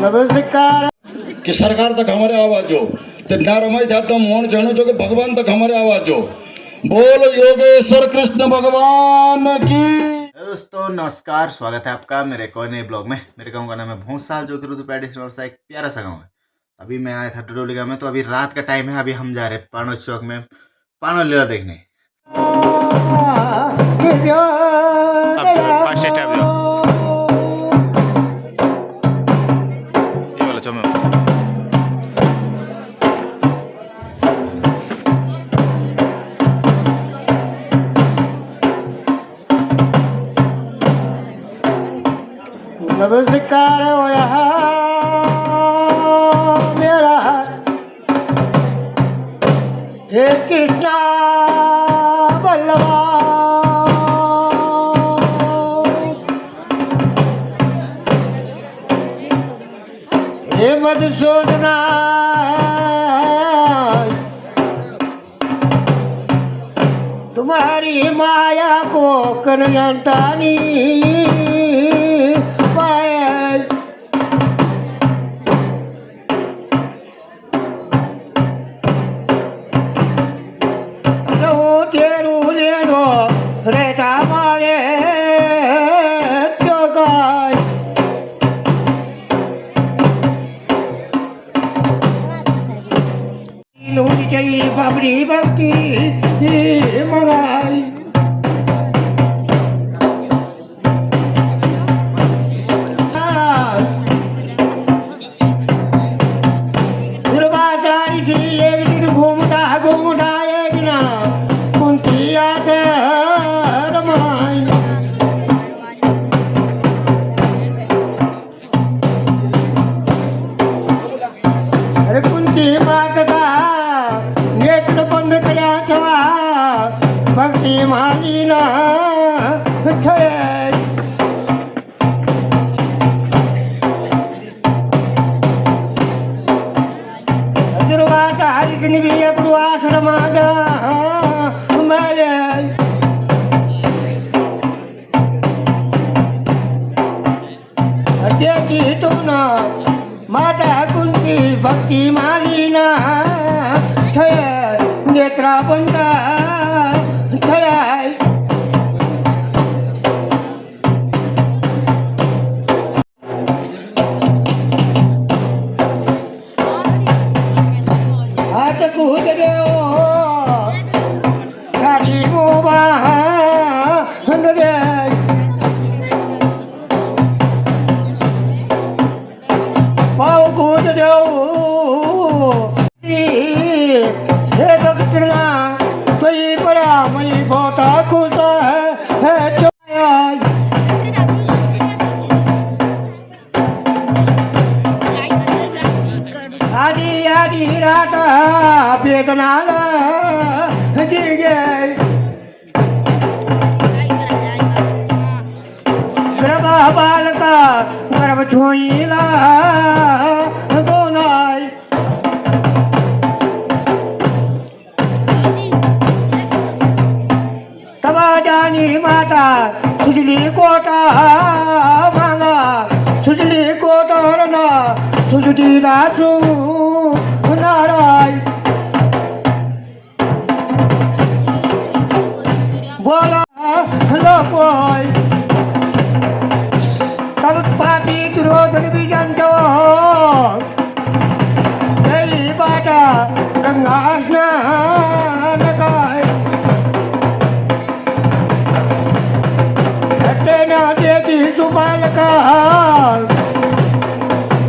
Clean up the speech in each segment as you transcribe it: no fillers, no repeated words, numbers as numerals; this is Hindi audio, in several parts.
नमस्कार कि सरकार तक हमारे आवाज हो तो नारमय ध्यात्म मोहन जानो जो कि भगवान तक हमारे आवाज हो। बोल योगेश्वर कृष्ण भगवान की। दोस्तों नमस्कार, स्वागत है आपका मेरे एक और नए ब्लॉग में। मेरे गांव का नाम है भोंसाल, जो कि रुद्रप्रयाग डिस्ट्रिक्ट का एक प्यारा सा गांव है। अभी मैं आया था टटोली गांव में, तो अभी रात का टाइम है। अभी हम जा रहे हैं पानो चौक में पानो लीला देखने। नमस्कार होया मेरा हे कृष्णा बल्लभा हे मधुसूदना तुम्हारी माया को कनयंतानी बाबरी भक्ति मराई दुर्वासारी थी एक दिन घूमता घूमता एक ना कुंती आते रमाई। अरे कुंती माता का नेत्र बंद करा छवा भक्ति मालीना छे दुर्वासा हरिकनि भी अपनु आश्रमादा मेले देखी तुम ना माता कुंती भक्ति मालीना छे नेत्रा बंदा छाय। हाथ कूद देओ गाड़ी मोबा हंद दे पाव कूद देओ हे भक्तना कोई बड़ा मई बहुत खुलता है आदि आदि रात वेदना गिर गर्भ बालका गर्भ छोईला दोनाई। तबा जानी माता सुजली कोटा मांगा सुजली कोटा रना सुजली राजू नाराय बोला लोकोय तब पापी दुर्योधन भी जानतो गई बाटा गंगा स्नान काय तेना देवी सुबालका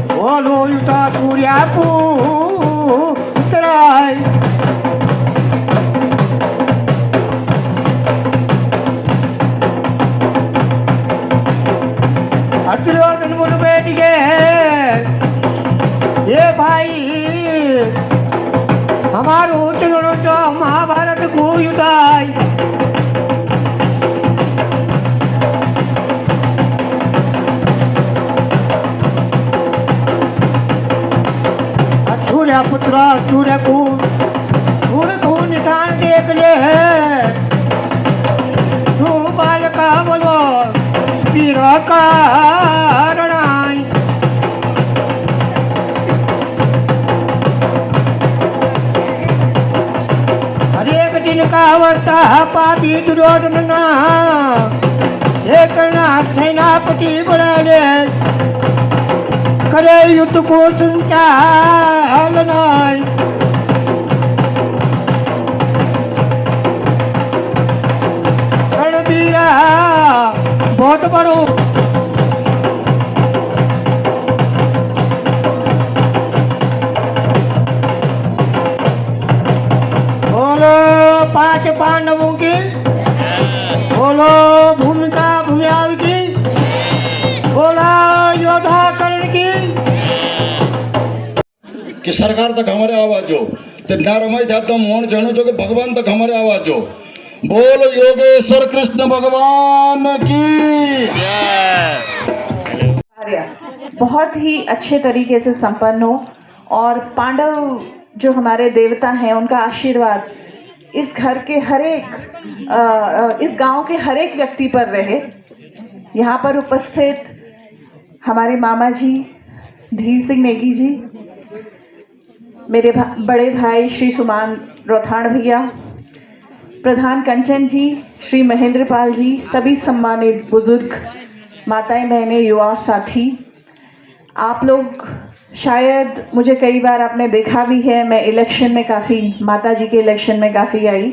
बोलो युता सूर्या पुत्राय। दुर्योधन बोल बैठ गए ये भाई हमारो तो महाभारत को युद्धाय। सूर्य पुत्र सूर्य को निशान देख ले है तू बालका बोलो वीर का तिनका वर्ता पापी दुर्योधन एक नाथ सेनापति बुलाले करे युद्ध को संचालना रणबीरा बहुत बड़ो बोलो पांच पांडवों की बोलो भूमिका भूमियाल की बोला योद्धा कर्ण की कि सरकार तक हमारे आवाज जो ते नारमय ध्यात्म मोहन जानो जो कि भगवान तक हमारे आवाज जो बोल योगेश्वर कृष्ण भगवान की कार्य बहुत ही अच्छे तरीके से संपन्न हो और पांडव जो हमारे देवता हैं उनका आशीर्वाद इस घर के इस गांव के हर एक व्यक्ति पर रहे। यहाँ पर उपस्थित हमारे मामा जी धीर सिंह नेगी जी, मेरे बड़े भाई श्री सुमान रोथाण भैया, प्रधान कंचन जी, श्री महेंद्र पाल जी, सभी सम्मानित बुजुर्ग, माताएं बहनें, युवा साथी, आप लोग शायद मुझे कई बार आपने देखा भी है। मैं इलेक्शन में काफ़ी माता जी के इलेक्शन में काफ़ी आई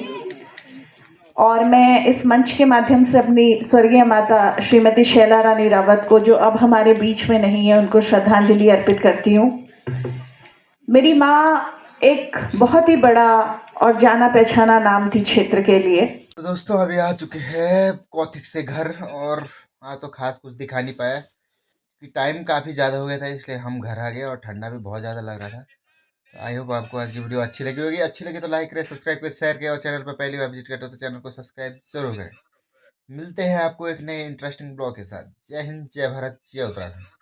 और मैं इस मंच के माध्यम से अपनी स्वर्गीय माता श्रीमती शैला रानी रावत को, जो अब हमारे बीच में नहीं है, उनको श्रद्धांजलि अर्पित करती हूँ। मेरी माँ एक बहुत ही बड़ा और जाना पहचाना नाम थी क्षेत्र के लिए। तो दोस्तों अभी आ चुके हैं कौथिक से घर और तो खास कुछ दिखा नहीं पाया कि टाइम काफ़ी ज़्यादा हो गया था, इसलिए हम घर आ गए और ठंडा भी बहुत ज़्यादा लग रहा था। तो आई होप आपको आज की वीडियो अच्छी लगी होगी। अच्छी लगी तो लाइक करें, सब्सक्राइब करें, शेयर करें और चैनल पर पहली बार विजिट करते हो तो चैनल को सब्सक्राइब जरूर करें। मिलते हैं आपको एक नए इंटरेस्टिंग ब्लॉग के साथ। जय हिंद, जय भारत, जय उत्तराखंड।